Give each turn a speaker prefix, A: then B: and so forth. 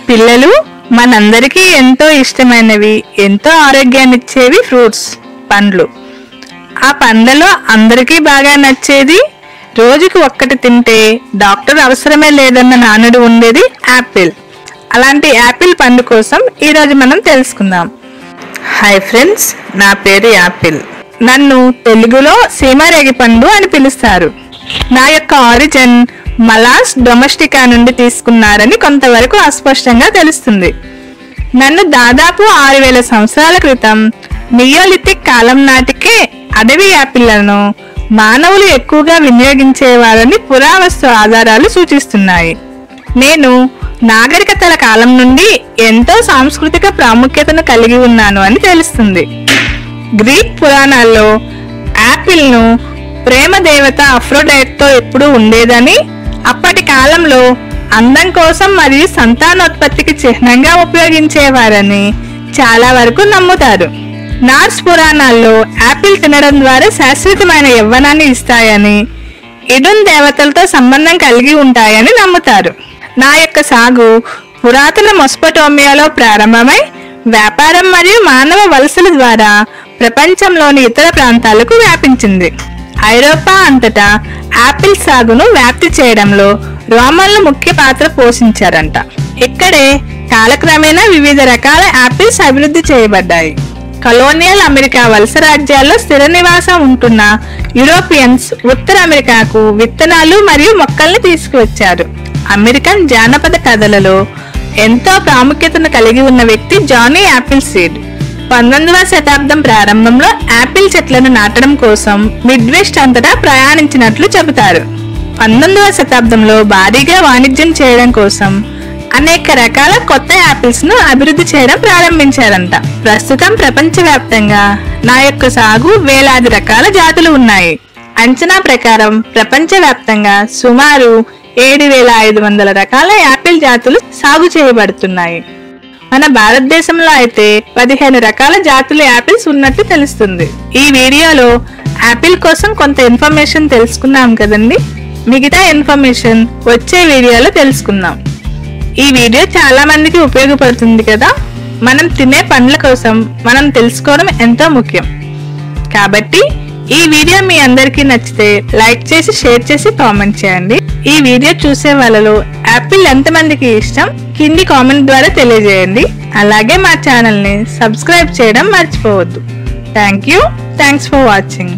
A: పిల్లలు మనందరికీ ఎంతో ఇష్టమైనవి, ఎంతో ఆరోగ్యాన్ని ఇచ్చేవి ఫ్రూట్స్, పండ్లు. ఆ పండ్లలో అందరికీ బాగా నచ్చేది, రోజుకి ఒక్కటి తింటే డాక్టర్ అవసరమే లేదన్న నానుడు ఉండేది యాపిల్. అలాంటి యాపిల్ పండు కోసం ఈరోజు మనం తెలుసుకుందాం. హాయ్ ఫ్రెండ్స్, నా పేరు యాపిల్. నన్ను తెలుగులో సీమారేగి పండు అని పిలుస్తారు. నా యొక్క ఆరిజిన్ మలాస్ డొమెస్టికా నుండి తీసుకున్నారని కొంతవరకు అస్పష్టంగా తెలుస్తుంది. నన్ను దాదాపు 6000 సంవత్సరాల క్రితం నియోలిథిక్ కాలం నాటికే అడవి యాపిళ్లను మానవులు ఎక్కువగా వినియోగించేవారని పురావస్తు ఆధారాలు సూచిస్తున్నాయి. నేను నాగరికతల కాలం నుండి ఎంతో సాంస్కృతిక ప్రాముఖ్యతను కలిగి ఉన్నాను అని తెలుస్తుంది. గ్రీక్ పురాణాల్లో యాపిల్ను ప్రేమ దేవత అఫ్రోడైట్తో ఎప్పుడూ ఉండేదని, అప్పటి కాలంలో అందం కోసం మరియు సంతానోత్పత్తికి చిహ్నంగా ఉపయోగించేవారని చాలా వరకు నమ్ముతారు. నార్స్ పురాణాల్లో యాపిల్ తినడం ద్వారా శాశ్వతమైన యవ్వనాన్ని ఇస్తాయని, ఇడున్ దేవతలతో సంబంధం కలిగి ఉంటాయని నమ్ముతారు. నా యొక్క సాగు పురాతన మెసొపొటేమియాలో ప్రారంభమై వ్యాపారం మరియు మానవ వలసల ద్వారా ప్రపంచంలోని ఇతర ప్రాంతాలకు వ్యాపించింది. ఐరోపా అంతటా యాపిల్ సాగును వ్యాప్తి చేయడంలో రోమన్లు ముఖ్య పాత్ర పోషించారంట. ఇక్కడే కాలక్రమేణా వివిధ రకాల యాపిల్స్ అభివృద్ధి చేయబడ్డాయి. కలోనియల్ అమెరికా వలస రాజ్యాల్లో స్థిర నివాసం ఉంటున్న యూరోపియన్స్ ఉత్తర అమెరికాకు విత్తనాలు మరియు మొక్కల్ని తీసుకువచ్చారు. అమెరికన్ జానపద కథలలో ఎంతో ప్రాముఖ్యతను కలిగి ఉన్న వ్యక్తి జానీ యాపిల్ సీడ్. 19వ శతాబ్దం ప్రారంభంలో యాపిల్ చెట్లను నాటడం కోసం మిడ్వెస్ట్ అంతటా ప్రయాణించినట్లు చెబుతారు. 19వ శతాబ్దంలో భారీగా వాణిజ్యం చేయడం కోసం అనేక రకాల కొత్త యాపిల్స్ ను అభివృద్ధి చేయడం ప్రారంభించారంట. ప్రస్తుతం ప్రపంచవ్యాప్తంగా నా యొక్క సాగు వేలాది రకాల జాతులు ఉన్నాయి. అంచనా ప్రకారం ప్రపంచవ్యాప్తంగా సుమారు 7500 రకాల యాపిల్ జాతులు సాగు చేయబడుతున్నాయి. మన భారతదేశంలో అయితే 15 రకాల జాతుల యాపిల్స్ ఉన్నట్లు తెలుస్తుంది. ఈ వీడియోలో యాపిల్ కోసం కొంత ఇన్ఫర్మేషన్ తెలుసుకున్నాం కదండి. మిగతా ఇన్ఫర్మేషన్ వచ్చే వీడియోలో తెలుసుకుందాం. ఈ వీడియో చాలా మందికి ఉపయోగపడుతుంది కదా. మనం తినే పండ్ల కోసం మనం తెలుసుకోవడం ఎంతో ముఖ్యం. కాబట్టి ఈ వీడియో మీ అందరికీ నచ్చితే లైక్ చేసి, షేర్ చేసి, కామెంట్ చేయండి. ఈ వీడియో చూసే వాళ్ళలో యాపిల్ ఎంతమందికి ఇష్టం కింది కామెంట్ ద్వారా తెలియజేయండి. అలాగే మా ఛానల్ని సబ్స్క్రైబ్ చేయడం మర్చిపోవద్దు. Thanks for watching.